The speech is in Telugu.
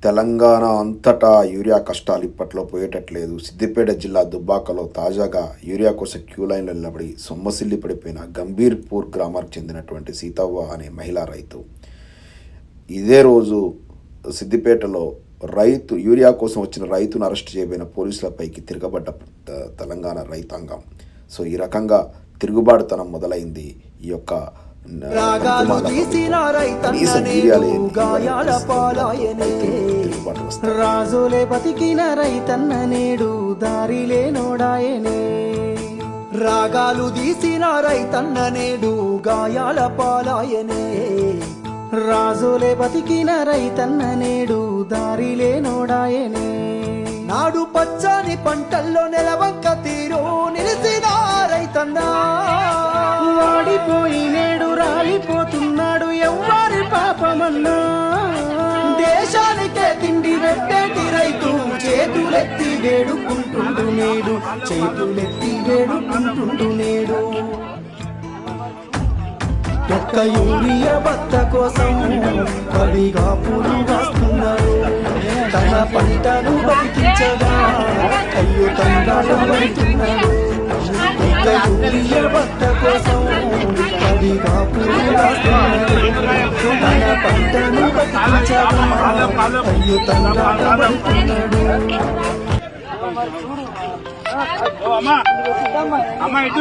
తెలంగాణ అంతటా యూరియా కష్టాలు ఇప్పట్లో పోయేటట్లేదు. సిద్దిపేట జిల్లా దుబ్బాకలో తాజాగా యూరియా కోసం క్యూ లైన్లో నిలబడి సొమ్మసిల్లి పడిపోయిన గంభీర్పూర్ గ్రామానికి చెందినటువంటి సీతవ్వ అనే మహిళా రైతు. ఇదే రోజు సిద్దిపేటలో యూరియా కోసం వచ్చిన రైతును అరెస్ట్ చేయబోయిన పోలీసులపైకి తిరగబడ్డ తెలంగాణ రైతాంగం. సో ఈ రకంగా తిరుగుబాటుతనం మొదలైంది. ఈ యొక్క రాజులే బతికిన రైతన్న నేడు దారిలే నోడాయనే. రాగాలు తీసిన రైతన్న నేడు గాయాల పాలాయనే. రాజులే బతికిన రైతన్న నేడు దారిలే నోడాయనే. నాడు పచ్చని పంటల్లో నెలవంక తీరు నిలిసిన రైతన్నా వాడిపోయి నేడు రాలిపోతున్నాడు ఎవ్వరి పాపమన్నా. దేశానికే తిండి పెట్టేటి రైతు చేతులెత్తి వేడుకుంటుండు నేడు, చేతులెత్తి వేడుకుంటుండు నేడు. ఒక్క యూరియా బత్త కోసం పడిగా పూలు కాస్తున్నారు. తన పంటను బతికించగా అయ్యో తండ్రులు పడుతున్నారు. ఒక్క యూరియా బత్త కోసం పడిగా పూలు కాస్తున్నారు. తన పంటను బతికించగా అయ్యో తండ్రులు పడుతున్నాడు. అమ్మా ఇటు